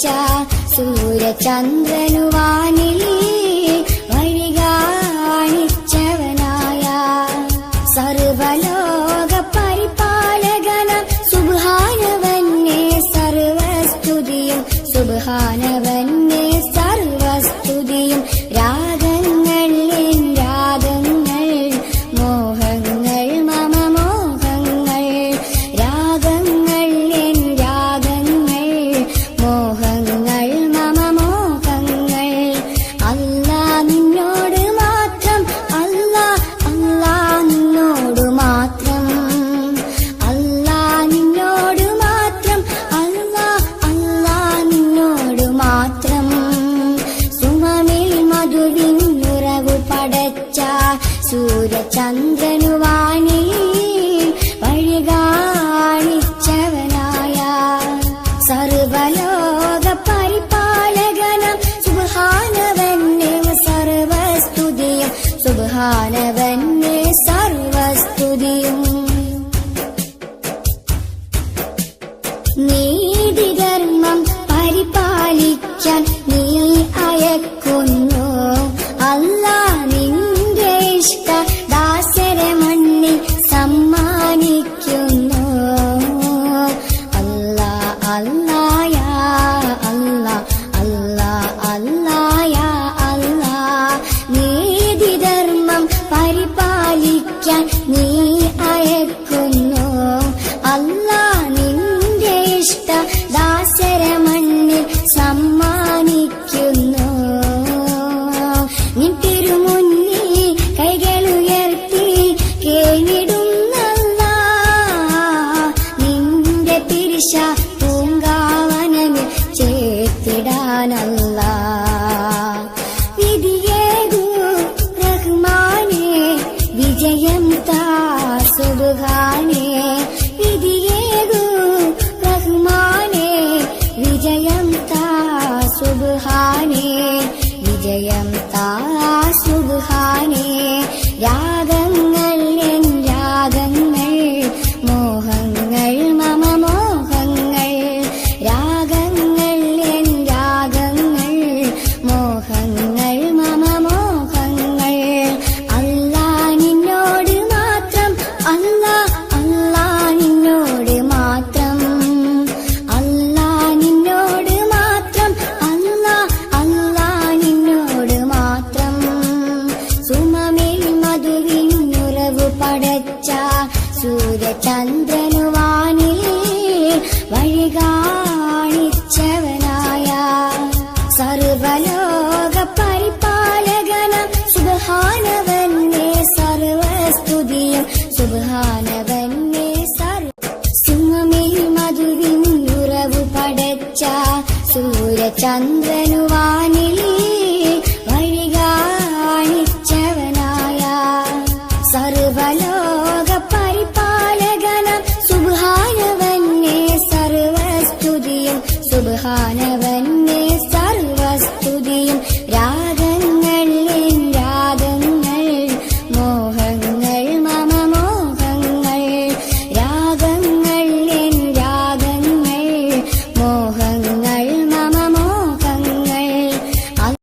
പടച്ച സൂര്യചന്ദ്രനുവാനിൽ വഴി കാണിച്ചവനായ സർവലോക പരിപാലകനാം സുബ്ഹാനവന്നെ സർവസ്തുതിയും സുബ്ഹാനവന്നെ സർവസ്തുതിയും രാഗങ്ങൾ എൻ രാഗങ്ങൾ മോഹങ്ങൾ മമ മോഹങ്ങൾ രാഗങ്ങൾ എൻ രാഗങ്ങൾ മോഹങ്ങൾ മമ മോഹങ്ങൾ അല്ലാ നിന്നോട് മാത്രം അല്ലാ അല്ലാ നിന്നോട് മാത്രം അല്ലാ നിന്നോട് മാത്രം അല്ലാ അല്ലാ നിന്നോട് മാത്രം സുമമിൽ മധുവിൻ നിറവു പടച്ച സൂര്യചന്ദ്രനുവാനിൽ വഴി കാണിച്ചവനായ സർവലോക പരിപാലകനാം സുബ്ഹാനവന്നെ സർവസ്തുതിയും സുബ്ഹാനവന്നെ സർവസ്തുതിയും നീതിധർമ്മം പരിപാലിക്കാൻ നീ അയക്കുന്നു അല്ലാ നിന്റെ ഇഷ്ട ദാസരെ മണ്ണിൽ സമ്മാനിക്കുന്നു അല്ലാ അല്ലാ യാ അല്ലാ അല്ലാ അല്ലാ യാ അല്ലാ നീതിധർമ്മം പരിപാലിക്കാൻ നീ അയക്കുന്നു അല്ലാ നിന്റെ ഇഷ്ട ദാസരെ മണ്ണിൽ സമ്മാനിക്കുന്നു നിൻ തിരുമുന്നിൽ കൈകളുയർത്തി കേണിടുന്നല്ലാ നിന്റെ പിരിശ പൂങ്കാവനമിൽ ചേർത്തിടാനല്ലാ വിധിയേകൂ റഹ്മാനേ വിജയം താ സുബ്ഹാനേ വിധിയേകൂ റഹ്മാനേ വിജയം താ സുബ്ഹാനേ വിജയം താ സുബ്ഹാനേ രാഗങ്ങൾ എൻ രാഗങ്ങൾ മോഹങ്ങൾ മമ മോഹങ്ങൾ രാഗങ്ങൾ എൻ രാഗങ്ങൾ മോഹങ്ങൾ മമ മോഹങ്ങൾ അല്ലാ നിന്നോട് മാത്രം അല്ലാ അല്ലാ നിന്നോട് മാത്രം അല്ലാ നിന്നോട് മാത്രം അല്ലാ അല്ലാ നിന്നോട് മാത്രം സുമമിൽ മധുവിൻ നിറവു പടച്ച സൂര്യചന്ദ്രനുവാനിൽ വഴി കാണിച്ചവനായ സർവലോക പരിപാലകനാം സുബ്ഹാനവന്നെ സർവസ്തുതിയും സുബ്ഹാനവന്നെ സുമമിൽ മധുവിൻ നിറവു പടച്ച സൂര്യചന്ദ്രനുവാനിൽ വഴി കാണിച്ചവനായ സർവലോക